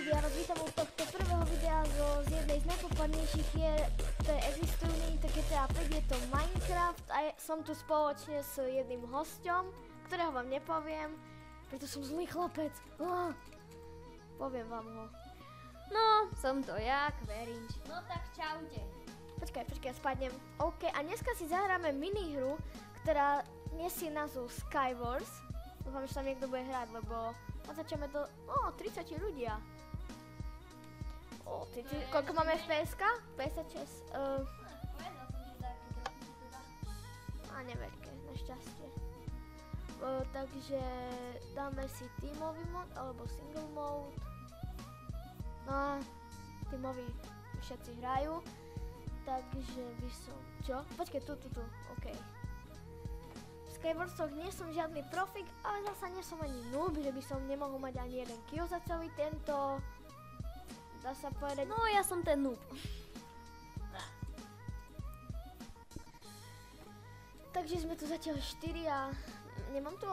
ľudia, vítam u tohto prvého videa z jednej z najpopulárnejších hier, ktoré existujú, nie je to GTA 5, je to Minecraft a som tu spoločne s jedným hosťom, ktorého vám nepoviem, preto som zlý chlapec. Poviem vám ho. No, som to ja, Kverinč. No tak čaute. Počkaj, spadnem. OK, a dneska si zahráme minihru, ktorá nesie názov Skywars. Dúfam, že tam niekto bude hrať, lebo začneme do... 30 ľudia. Koľko máme FPS-ka? 56. Neveľké, našťastie. Takže dáme si teamový mod, alebo single mode. No a teamový všetci hrajú. Takže by som... Čo? Počkej, tu. OK. V Skywarsoch nie som žiadny profik, ale zasa nie som ani noob, že by som nemohol mať ani jeden kill za celý tento... Dá sa povedať... No, ja som ten noob. Takže sme tu zatiaľ 4 a... Nemám tu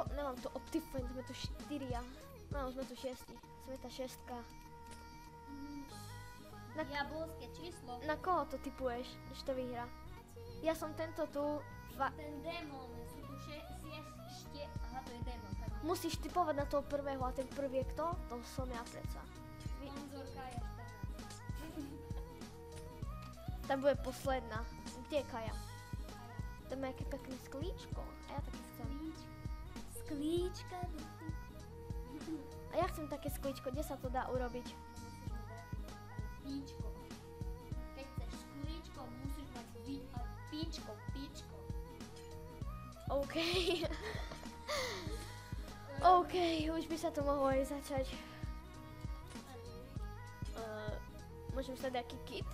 Optifine, sme tu 4 a... No, sme tu 6. Sme tá 6. Diabolské číslo. Na koho to tipuješ, že to vyhrá? Ja som tento tu... Ten démon, sú tu Aha, to je démon. Musíš tipovať na toho prvého a ten prvý je kto? To som ja predsa. Sponzor Kaja 14. Tam bude posledná. Kde je Kaja? Tam má aké pekné sklíčko. A ja také chcem. Sklíčka. A ja chcem také sklíčko. Kde sa to dá urobiť? Píčko. Keď chceš sklíčko, musíš mať píčko. OK. OK, už by sa to mohlo aj začať. Môžem sa dať nejaký kit?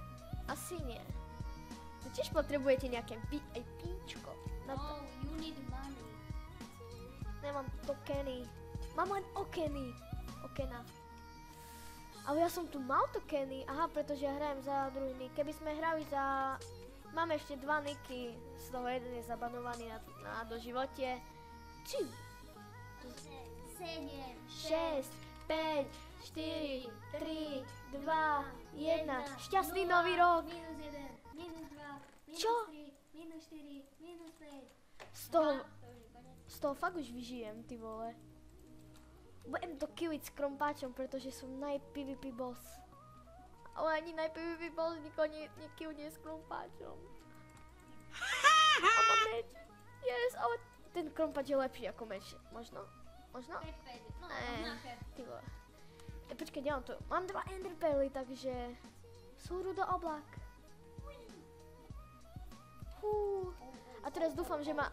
Asi nie. To tiež potrebujete nejaké aj píčko. No, you need money. Nemám tokeny. Mám len okeny. Okena. Ale ja som tu mal tokeny. Aha, pretože ja hrajem za druhý nick. Keby sme hrali za... Máme ešte 2 nicky. Z toho jeden je zabanovaný na doživote. 7, 6, 5, 4, 3, 2, 1. Šťastný nový rok. Minus 1, minus 2, minus Čo? 3, minus 4, minus 5. Z toho fakt už vyžijem, ty vole. Budem to killiť s krompáčom, pretože som naj-PvP boss. Ale ani naj-PvP boss nikoho nekillnie s krompáčom. A mám meč. Yes, ale ten krompáč je lepší ako meč. Možno? 5, no, rovnaké. Ty vole. Počkaj, nemám to. Mám 2 enderpearly, takže... Súru do oblak. A teraz dúfam, že ma...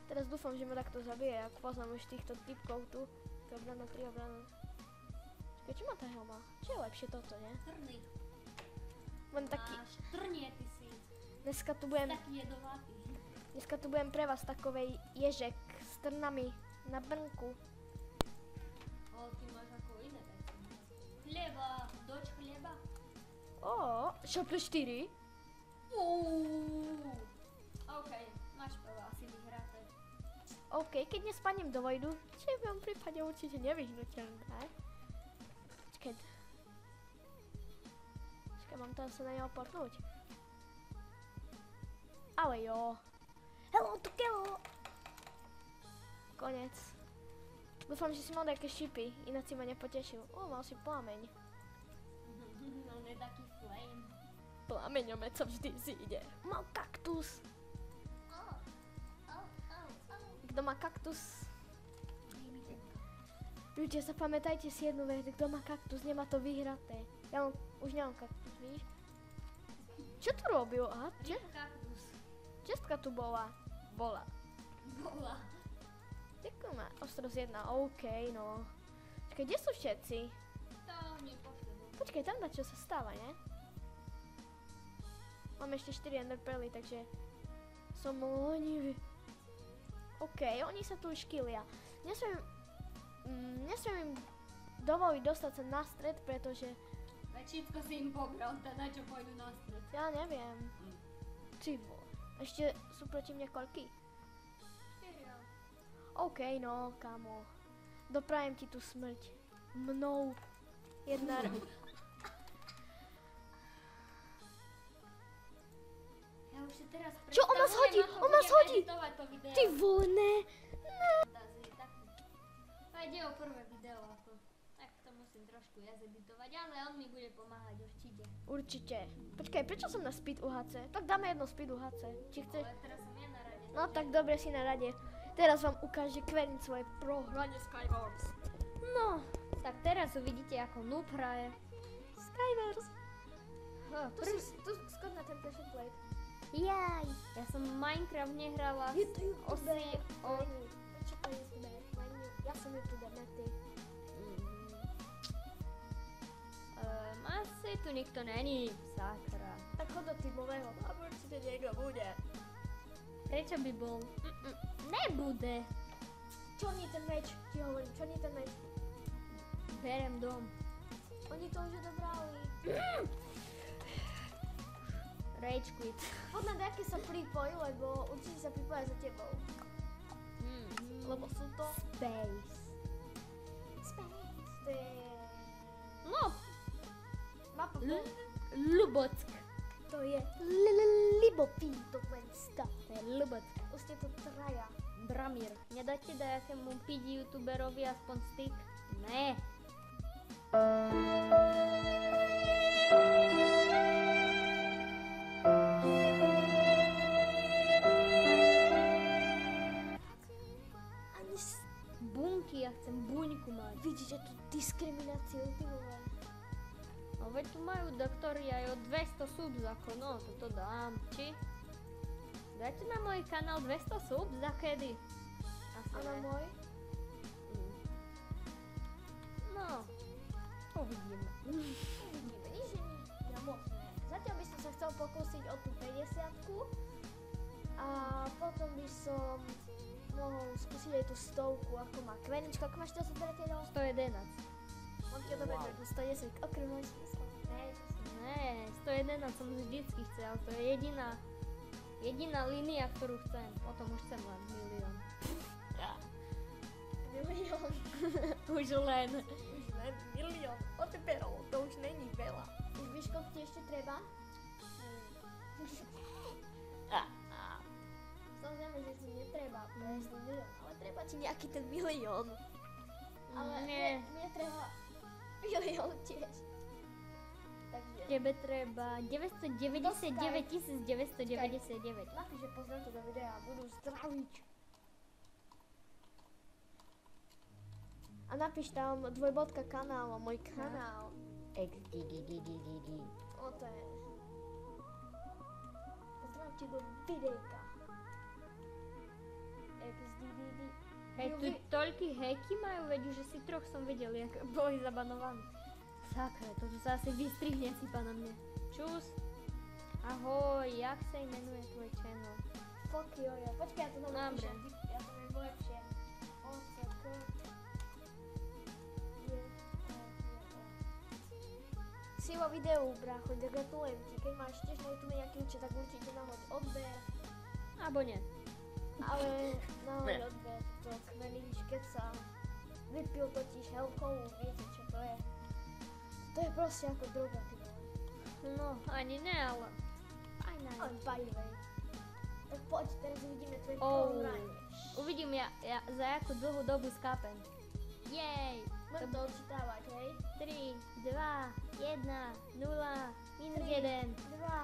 Teraz dúfam, že ma takto zabije, ak poznám už týchto typkov tu. 3 obrana. Počkaj, čo má tá helma? Čo je lepšie toto, nie? Trny. Mám taký... Máš trnie, ty si. Dneska tu budem... Taký jedovatý. Dneska tu budem pre vás takovej ježek s trnami na brnku. Ale ty máš ako iné veci. Chleba, doč chleba. Čo plus 4? OK, máš prvé asi vyhraté. OK, keď nespadnem do vojdu, čo je v mojom prípade určite nevyhnutelné. Počkaj, mám tam sa na neho portnúť. Ale jo. Hello to kill! Konec. Dúfam, že si mal nejaké šipy, ináč si ma nepotešil. Mal si plameň. On je taký flame. Plameňomec sa vždy zíde. Mal kaktus. Kto má kaktus? Ľudia, zapamätajte si jednu vec, kto má kaktus, nemá to vyhraté. Ja už nemám kaktus, víš? Čo tu robil? Aha, Kaktus. čestka tu bola. Bola. Ďakujeme. Ostros 1, OK, no. Počkaj, kde sú všetci? To nepotrebujem. Počkaj, tam čo sa stáva, ne? Mám ešte 4 enderpearly, takže som lenivý. OK, oni sa tu už killia. Nesmiem im dovoliť dostať sa na stred, pretože... Všetko si im pobral, teda čo pôjdu na stred. Ja neviem. Ty vole. Ešte sú proti mne koľky? 4. OK, no, kamo. Doprajem ti tu smrť. Mnou. Jedna... Ja už si teraz Čo, on ma shodí, predstavujem, ako on ma budem shodí. editovať to video. Ty vole, ne. A ide o prvé video, ako. Tak to musím trošku ja zeditovať, ale on mi bude pomáhať určite. Určite. Počkaj, prečo som na speed UHC? Tak dáme jedno speed UHC. Či chceš? Ale teraz som ja na rade. No tak dobre, si na rade. Teraz vám ukáže Kverin svoje pro hranie Skywars. No, Tak teraz uvidíte, ako noob hraje. Skywars. Prvý... Tu skôr na ten pressure plate. Jaj, ja som Minecraft nehrala Je to osi od... Čo to je youtuber? Ja som youtuber, ne ty. Asi tu nikto není, sakra. Tak chod do tímového. A určite niekto bude. Prečo by bol? Nebude. Čo nie ten meč? Ti hovorím, čo nie ten meč? Berem dom. Oni to už odobrali. Rage quit. Podľa nejaké sa pripoj, lebo určite sa pripoja za tebou. Lebo sú to... Space. Space. To je... No, Mapa Lubock. To je Libopinto Mensta. To je Lubock. Už ste to traja. Bramír. Nedáte dajakému pidi youtuberovi aspoň stick? Ne. Ani Bunky, ja chcem buňku mať. vidíte tú diskrimináciu, ty vole. No veď tu majú doktori aj o 200 subs, ako no, toto dám, či? Dajte na môj kanál 200 subs, za kedy? Asi A na ne. môj? No, uvidíme. Uvidíme, nič není nemožné. Zatiaľ by som sa chcel pokúsiť o tú 50-ku. A potom by som mohol skúsiť aj tú 100-ku, ako má Kvenička. Ako máš teraz odberateľov? 111. Mám ti odoberať do 110, okrem môj číslo. Ne, 111 som vždycky chcel, to je jediná línia, ktorú chcem. Potom už chcem len milión. Milión. Už len. Už len milión odberov, to už není veľa. Už víš, koľko ti ešte treba? Samozrejme, že ti netreba presný milión, ale treba ti nejaký ten milión. Ale Nie. mne treba milión tiež. Takže Tebe treba 999 999. napíš, že pozriem to do videa a budú zdraviť. A napíš tam dvojbodka kanál a môj kanál. XDDDDD. O to je. Pozdravím ti do videjka. XDDD. Hej, tu toľky heky majú, veď už asi troch som videl, jak boli zabanovaní. Sakra, toto sa asi vystrihne si na mne. Čus. Ahoj, jak sa imenuje tvoj channel? Fuck jojo. Počkaj, ja to tam Dobre. napíšem. Ja to neviem lepšie. OCK. Si vo videu, brácho, gratulujem ti. Keď máš tiež na YouTube nejaký účet, tak určite nahoď odber. Abo nie. Ale nahoď odber. To Kvelinč, keď sa vypil totiž helkovú, viete čo to je. To je proste ako droga, ty vole. No, ani ne, ale... Aj na Ale by the way. Tak poď, teraz uvidíme tvoje Oh. prohranie. Uvidím ja za jakú dlhú dobu skápem. Jej! Budem to odčítavať, hej? 3, 2, 1, 0, minus 3. 1. 2,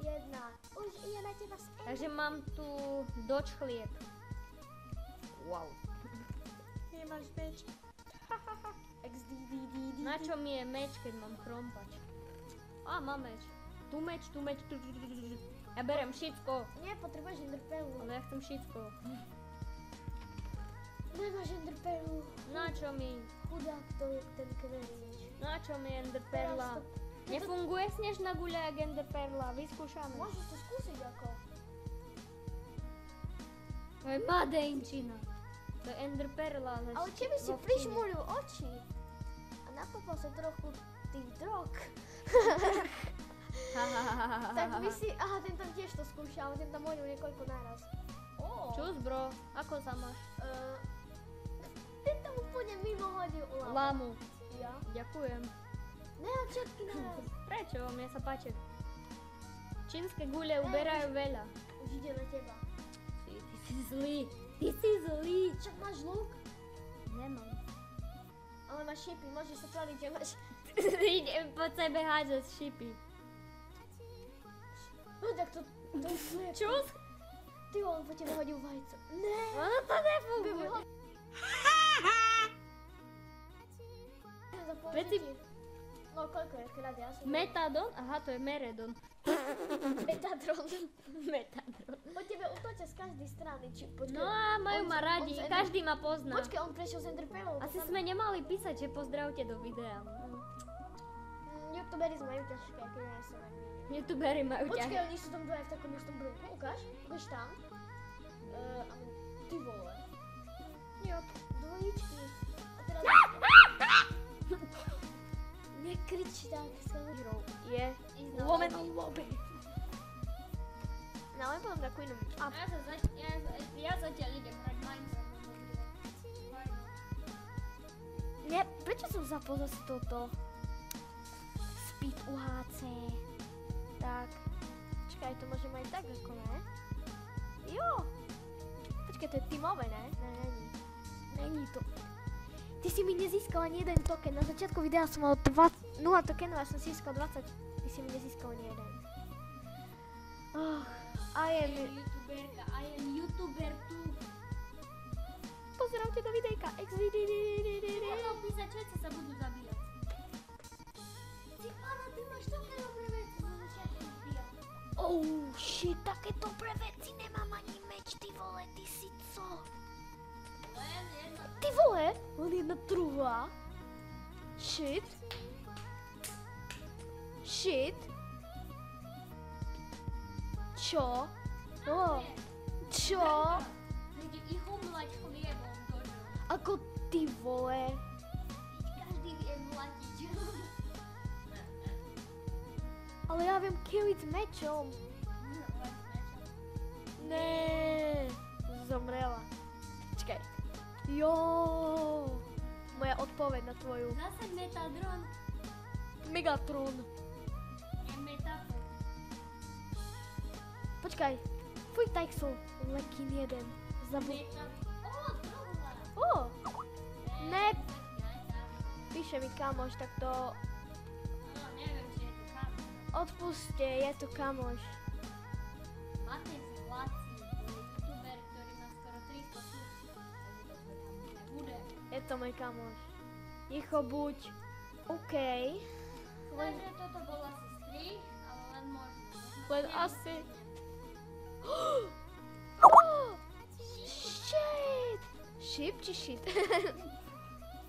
1. Už ideme teba s Takže mám tu doč chlieb. Wow. Nemáš meč. XDDDD. Na čo mi je meč, keď mám chrompač? Á, mám meč. Tu meč, tu meč, tu. Ja berem všetko, Nie, potrebuješ enderpearlu. ale ja chcem všetko. Nemáš enderpearlu. Na čo mi? Chudák to je ten Kvelinč. Na čo mi enderperla? Teraz to- Nefunguje snežná guľa jak enderperla, vyskúšame. Môžeš to skúsiť ako. To je madejčina. To je enderperla. Ale keby si prižmuril oči a napapal sa trochu tých drog, tak by si... Aha, ten tam tiež to skúšal, ten tam hodil niekoľko naraz. Čus bro, ako sa máš? Ten tam úplne mimo hodil lamu. Lamu. Ja. ja. Ďakujem. Ne, všetky naraz. Prečo? Mne sa páči. Čínske gule uberajú veľa. Už ide na teba. Ty si zlý. Ty si zlý. Však máš luk? Nemám. Ale máš šipy, môžeš sa tvariť, že máš... Idem po sebe hádzať šipy. No tak to je... Čus? Ty on po tebe hodil vajco. Ne. Ono to nefunguje. Veci- No koľko je krát, ja som... Metadon? Aha, to je Meredon. Metatron. Metadon. Po tebe utočia z každej strany. No a majú ma radi, každý ma pozná. Počkej, on prešiel z Enderpearlov. Asi sme nemali písať, že pozdravte do videa. Youtuberi majú ťažké, keď ja som ani... Youtuberi majú Počkej, ťažké. oni sú tam dvoje v takom istom brunku, ukáž? Ukáž tam. Ty vole. Jo. Dvojičky. A teraz... Nekrič tak, hero je lomenou lobby. No ale potom takú inú... Ja zatiaľ idem hrať Minecraft. Ne, prečo som zapol zase toto? Speed UHC. Tak. Počkaj, to môžem aj tak ako ne? Jo. Počkaj, to je tímové, ne? Ne, není. Není to. Ty si mi nezískal ani jeden token. Na začiatku videa som mal 0 tokenov a som si získal 20. Ty si mi nezískal ani jeden. I am YouTuber tu. Pozdravte do videjka. Ono písať, všetci sa budú zabíjať. Ty pána, ty máš také dobré veci na začiatku videa. Oh shit, také dobré veci. Nemám ani meč, ty vole, ty si co? Ty vole, on jedna truhla. Shit. Shit. Čo? Oh. Čo? Ich umlať chliebom dožu. Ako ty vole. Každý vie mlatiť. Ale ja viem killiť mečom. Ne. Zomrela. Čakaj. Jo. Moja odpoveď na tvoju. Zase Metadron. Megatron. Je Metafon. Počkaj. Fuj, Tajxel. Lekin jeden. Metafon. Ne. Píše mi kamoš, tak to... Neviem, či je to kamoš. Odpuste, je to kamoš. Matej Zlací, to je youtuber, ktorý má skoro 300 subs. Nebude. Je to môj kamoš. Ticho buď. OK. Takže toto bol asi strih, ale len možno. Len asi... Shit! Ship či shit?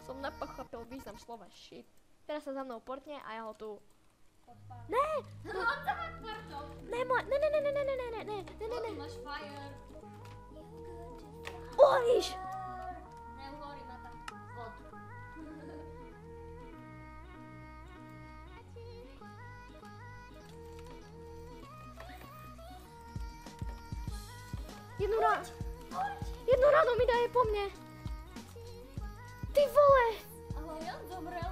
Som nepochopil význam slova shit. Teraz sa za mnou portne a ja ho tu... Ne! No on sa má kvartov. Ne. Máš fire. Uhoríš! Neuhorí ma tam vod. Jednu ráno mi daje po mne. Ty vole! Ahoj, on zomrel.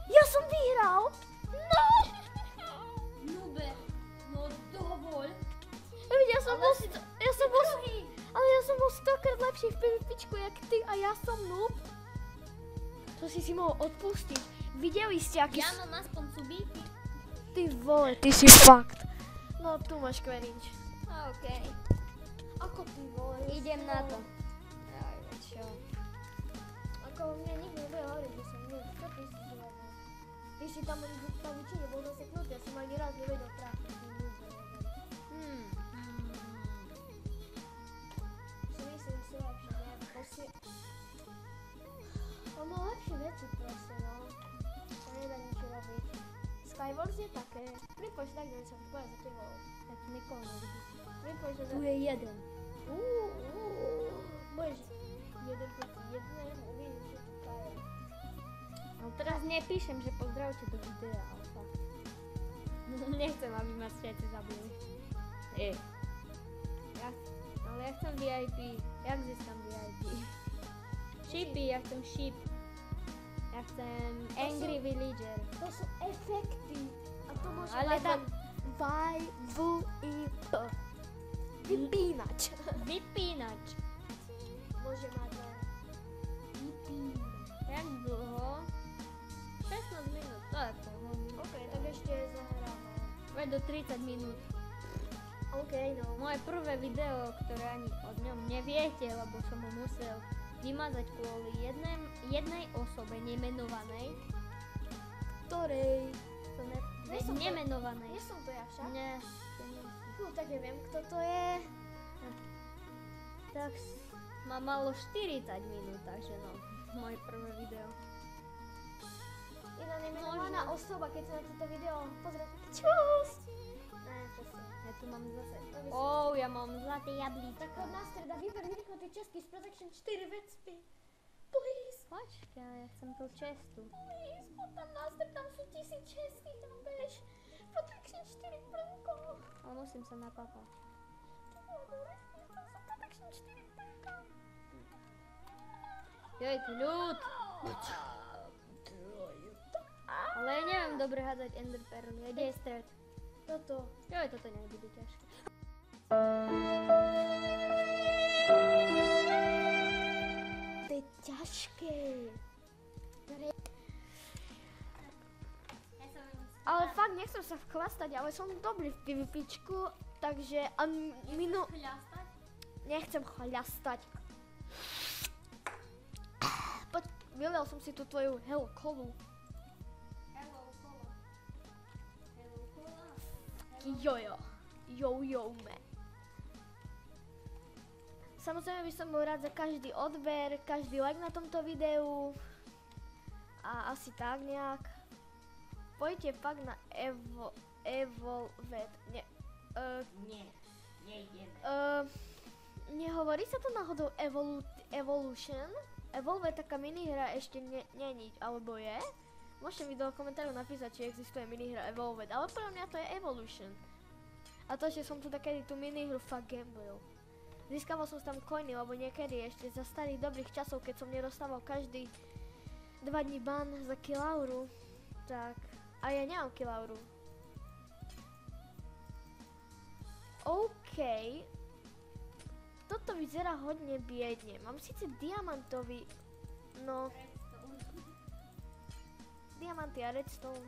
Ja som vyhral! No! Nube, no dovoľ. Ja som bol... Ale ja som bol 100-krát lepší v PvPčku jak ty a ja som noob. To si mohol odpustiť. Videli ste, aký... Ja mám aspoň subíky. Ty vole, ty si fakt. No tu máš cringe. Okej. Ako ty vole? Idem na to. Aj, čo? Ako mne nikto nebude hovoriť, že som noob. Čo ty si zrovna? Ty si tam na vyčine bol zaseknutý, ja som ani raz nevedel tráfiť. Myslím si lepšie, ne? On má lepšie veci proste, no. To nedá nič robiť. Skywars je také. Pripoď tak, že sa boja za tebou. Tak nikoho nevidí. Pripoď, že... Tu je jeden. Môžeš jeden proti jednému, uvidíš, že tu kaja. No teraz nepíšem, že pozdravte do videa, ale fakt. Nechcem, aby ma všetci zabili. Ale ja chcem VIP. Jak získam VIP? Shipy, ja chcem ship. Ja Ja chcem Angry Villager. To sú efekty. A to môže Ale mať tam- len V-I-V-I-P. Vypínač. Vypínač. Môže mať len vypínač. Jak dlho? 16 minút, to je pohodne. OK, tak ešte zahráme. Veď do 30 minút. OK, no. Moje prvé video, ktoré ani o ňom neviete, lebo som ho musel vymazať kvôli jednej osobe nemenovanej. Ktorej? To Nie som to- nemenovanej. Nie som to ja však. Nie, to nie si. No tak ja viem, kto to je. Tak má malo 40 minút, takže no, moje prvé video. Jedna nemenovaná Možno. osoba, keď sa na toto video pozrie. Čus! Ne, presne. Ja tu mám zase... To by som- Ja mám zlaté jablíčko. Tak od nás teda vyber rýchlo tie česky z Protection 4 veci. Please, Počkaj, ja chcem tú čestu. please, poď tam nástroj, tam sú 1000 česky, tam bež. Protection 4 brnko. Ale musím sa napapať. Protection 4 brnko. Joj, kľud! Ale ja neviem dobre hádzať Ender Pearly. Kde je stred? Toto. Joj, toto nebude ťažké. To je ťažké. Ale fakt nechcem sa vchlastať, ale som dobrý v PvPčku, takže nechcem chľastať. Poď, vylel som si tú tvoju Hello Colu. Jojo. Jojo me. Samozrejme by som bol rád za každý odber, každý like na tomto videu. A asi tak nejak. Poďte fakt na Evolved. Nehovorí sa to náhodou Evolution? Evolve je taká minihra ešte není, alebo je? Môžete mi do komentáru napísať, či existuje minihra Evolved, ale pre mňa to je Evolution. A to, že som tu takedy tú minihru fakt gamblil. Získaval som tam coiny, lebo niekedy ešte za starých dobrých časov, keď som nedostával každý 2 dní ban za kilauru, tak... A ja nemám kilauru. OK. Toto vyzerá hodne biedne. Mám síce diamantový... No... Diamanty a redstone.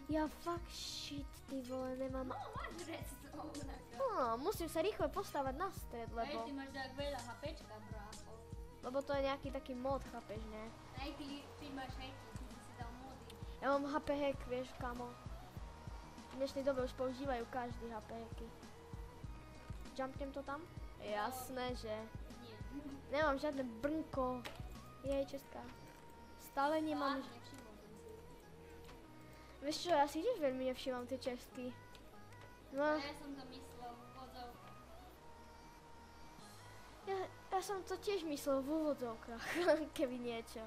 Ja fakt shit, ty vole, nemám... máš redstone. No, musím sa rýchle postávať na stred, lebo... ty máš tak veľa HPčka, brácho. Lebo to je nejaký taký mod, chápeš, ne? Aj ty máš hacky, ty si dal mody. Ja mám HP hack, vieš, kamo. V dnešnej dobe už používajú každý HP hacky. Jumpnem to tam? Jasné, že. Nie. Nemám žiadne brnko. Jej, česká. Stále nemám... Nevšimol som si. Vieš čo, ja si tiež veľmi nevšímam tie česky. No, Ja som to myslel v úvodzovkách. ja som to tiež myslel v úvodzovkách, keby niečo.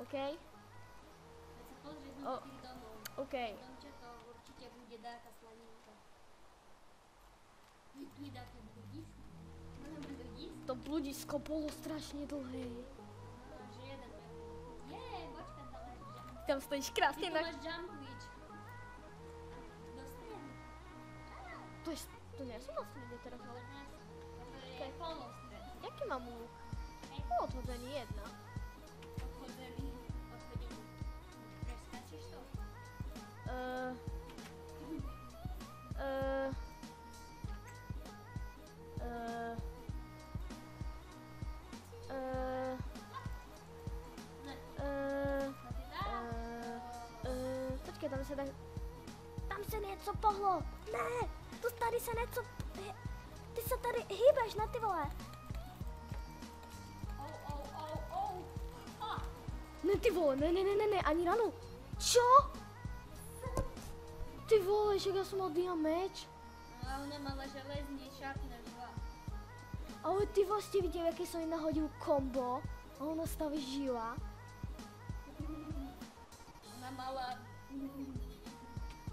OK? Keď sa pozrieš na 4 domov, OK. domče to určite bude dáka slaninka. Tu dáke bludisko. Máme bludisko? To bludisko bolo strašne dlhé. No, že jeden metr. Počkaj, tam máš jump. Tam stojíš krásne Ty tu na... máš jump glitch. Do stredu. To nie som na strede teraz, ale... To je polostred. Jaký mám luk? Odhodzený jedna. Odchodený. Preskačíš to? Počkej, tam sa dá... Tam sa niečo pohlo! Ne! Tu tady sa niečo... Ty sa tady hýbeš, na ty vole! Ne, ty vole, ne, ani ranu! Čo? Ty vole, však ja som mal diameč. A ona mala železný sharpner 2. Ale ty vole, ste videli, aké som jej nahodil kombo? A ona staví žila. Ona mala...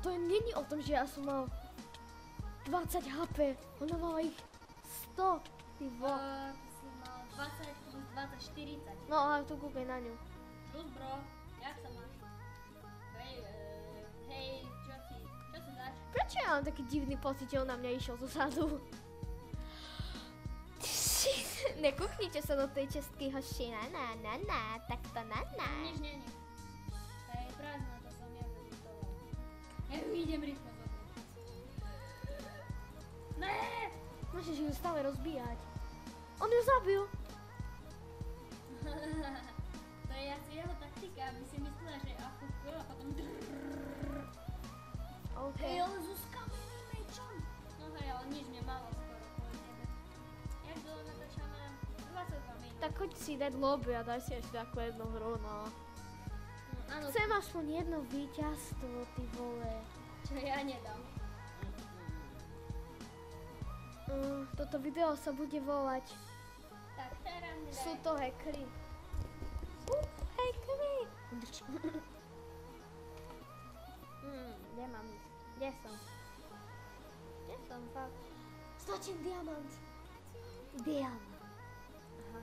To není o tom, že ja som mal 20 HP. Ona mala ich 100. Ty vole. si mal 20 plus 20, 40. No ale tu kúkaj na ňu. Čus, bro, jak sa máš? Hej, čo si dáš? Prečo ja mám taký divný pocit, že on na mňa išiel zo zadu? Nekúknite sa do tej čestky, hoši, na, takto na. Nič není. To je prázdna, to som ja vybudoval. Ja ju idem rýchlo zobrať. Ne! Môžeš ju stále rozbíjať. On ju zabil. To je asi jeho taktika, aby si myslela, že ako chvíľa a potom OK. Hej, ale so skameným mečom. No hej, ale nič nemálo skoro kvôli tebe. Jak dlho natáčame? 22 minút. Tak choď si dať lobby a daj si ešte takú jednu hru, no. Áno, Chcem aspoň jedno víťazstvo, ty vole. čo ja nedám. Toto video sa bude volať Tak, teraz mi Sú daj. to hackeri. Hackeri! Kde mám ísť? Kde som? Kde som, fakt? Stlačím diamant. Diamant. Aha.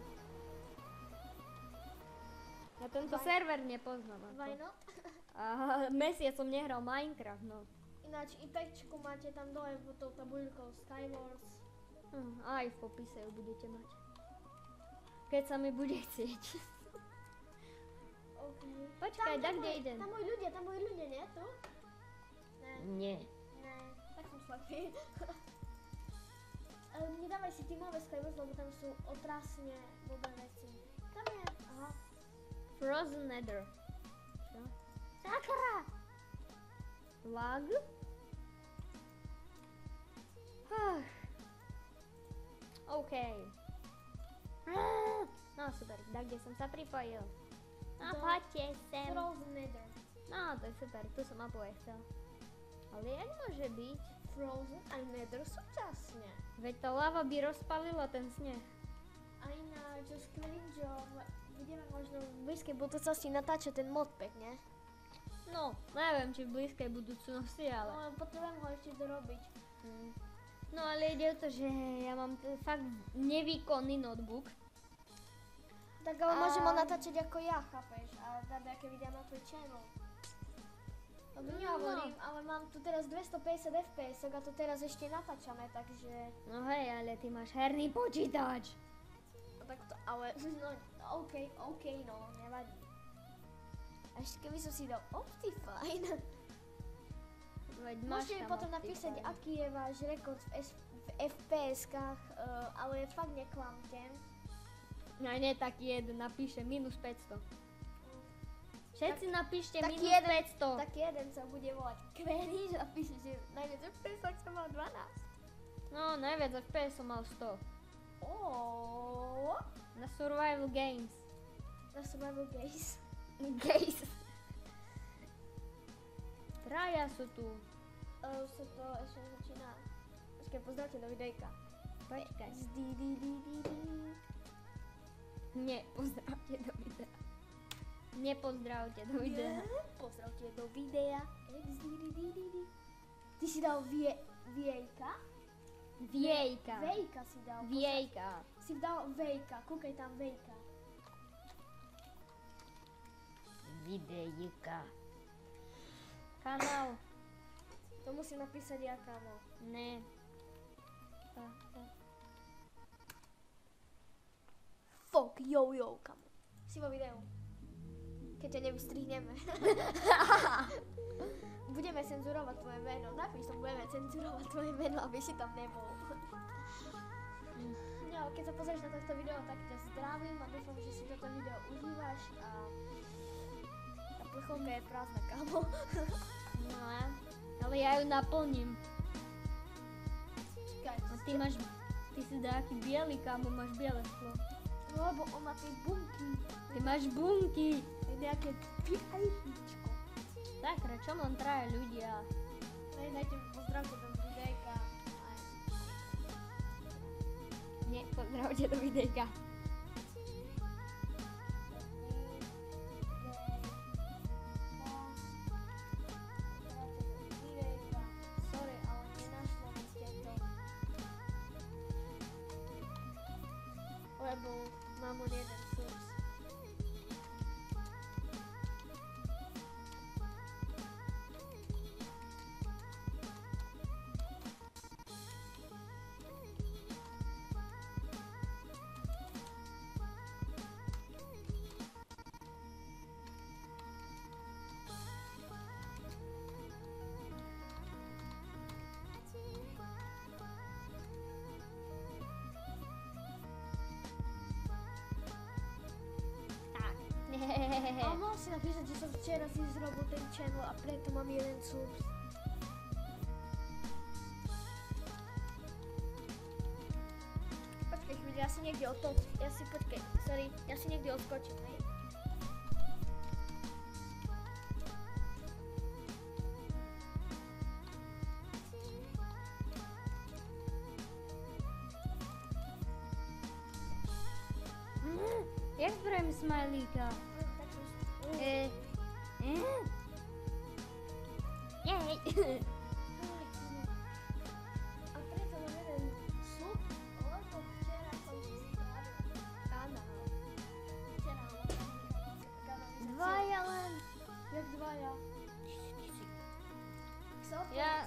Ja tento Vaj- server nepoznám. ako. Vajno? Aha, mesiac som nehral Minecraft, no. Ináč IPčku máte tam dole pod tou tabuľkou Skywars. Aj v popise ju budete mať. Keď sa mi bude chcieť. OK. Počkaj, tak kde idem? Tam moji ľudia, nie? Tu? Ne, Nie. ne, tak som slepý. Nedávaj si tímové Skywars, lebo tam sú otrasne blbé veci. Tam je, aha. Frozen Nether. Čo? Sakra! Lag? OK. No super, tak kde som sa pripojil. No Do poďte sem. Frozen Nether. No to je super, tu som mapu aj chcel. Ale jak môže byť? Frozen a Nether súčasne. Veď tá lava by rozpalila ten sneh. A ináč so Scringeom budeme možno v blízkej budúcnosti natáčať ten modpack, ne? No, neviem, či v blízkej budúcnosti, ale... No, potrebujem ho ešte dorobiť. No ale ide o to, že ja mám fakt nevýkonný notebook. Tak ale môžem ho A- natáčať ako ja, chápeš? A dať nejaké videá na tvoj channel. Lebo No. nehovorím, ale mám tu teraz 250 fps a to teraz ešte natáčame, takže... No hej, ale ty máš herný počítač. No tak to, ale... No, OK, no, nevadí. A ešte keby som si dal Optifine. Veď máš Môžete mi tam potom napísať, Optifine. aký je váš rekord v FPS-kách, ale fakt neklamte. No nie taký jeden, napíše minus 500. Všetci napíšte taký minus jeden- 500. Tak jeden sa bude volať Query, že napíše, že najviac FPS-ách som mal 12. No najviac FPS som mal 100. Óóóó. Na Survival Games. Na Survival Games. Games. Traja sú tu. Sa to ešte nezačína. Počkaj, pozdravte do videjka. Počkaj. XDDDDD. Nie, pozdravte do videa. Nepozdravte do videa. Pozdravte do videa. XDDDD. Ty si dal viejka? Viejka. Vejka si dal. Viejka. Si dal vejka, kúkaj tam vejka. Videjka. Kanál. To musím napísať ja, kámo. Ne. Fuck, yo, kámo. Si vo videu. Keď ťa nevystrihneme. Budeme cenzurovať tvoje meno. Napíš to, budeme cenzurovať tvoje meno, aby si tam nebol. No, keď sa pozrieš na toto video, tak ťa zdravím a dúfam, že si toto video užívaš a tá plechovka je prázdna, kámo. No, ale ja ju naplním. Čakaj, A ty si nejaký biely, kámo, máš biele sklo. no lebo on má tie bunky. Ty máš bunky. Je nejaké PIPčko. Sakra, čo mám traja ľudia? Dajte mi pozdravte do videjka. Nie, pozdravte do videjka. Sorry, ale nenašlo mi ste to. Lebo mám len jeden source. Hehehe. A mohol si napísať, že som včera si zrobil ten channel a preto mám jeden subs. Počkej chvíľu, ja si niekde odskočím, hej. Jak spravím smajlíka? Jej. A preto mám jeden sub, lebo včera som si spravil kanál. Včera mám kanalizáciu. Dvaja len. Jak dvaja? Ja,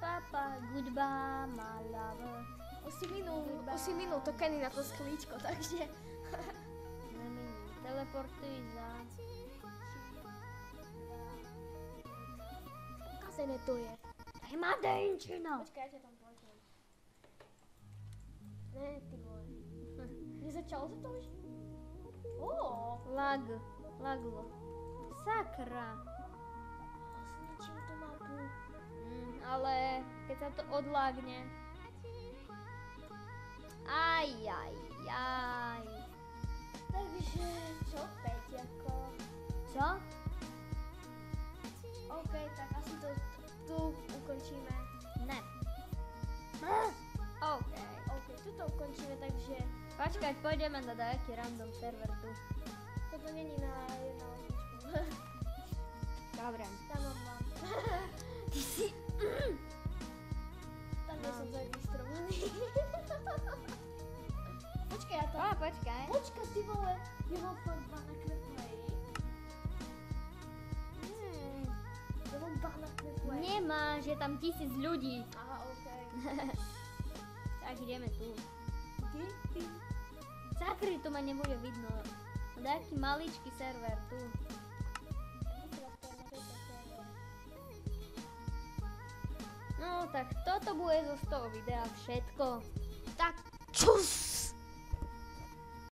papa, goodbye, my lover. Už si minul to Kenny na to sklíčko, takže... Teleportuj za... Ukazené to je. Daj ma denčina. Počkaj, ja ťa tam pošlem. Ne, ty vole. Nezačalo sa to už? Laglo. Sakra. Zničím tú mapu. Ale keď sa to odlágne... Aj. Takže, čo, Peťako? Co? OK, tak asi to tu ukončíme. Ne. OK. OK, tu to ukončíme, takže Počkať, pôjdeme na nejaký random server tu. toto není na 1.8. Dobre. Tam mám vám. Ty si... Tam nie som zaregistrovaný. Počkaj, ja to... Počkaj. Počkaj, ty vole, ja mám fakt 2 na Queplay. Ja mám 2 na Queplay. Nemáš, je tam 1000 ľudí. Aha, OK. Tak ideme tu. Ty? Sakry, to ma nebude vidno. Nejaký maličký server tu. No tak toto bude zo z toho videa všetko. Tak čus!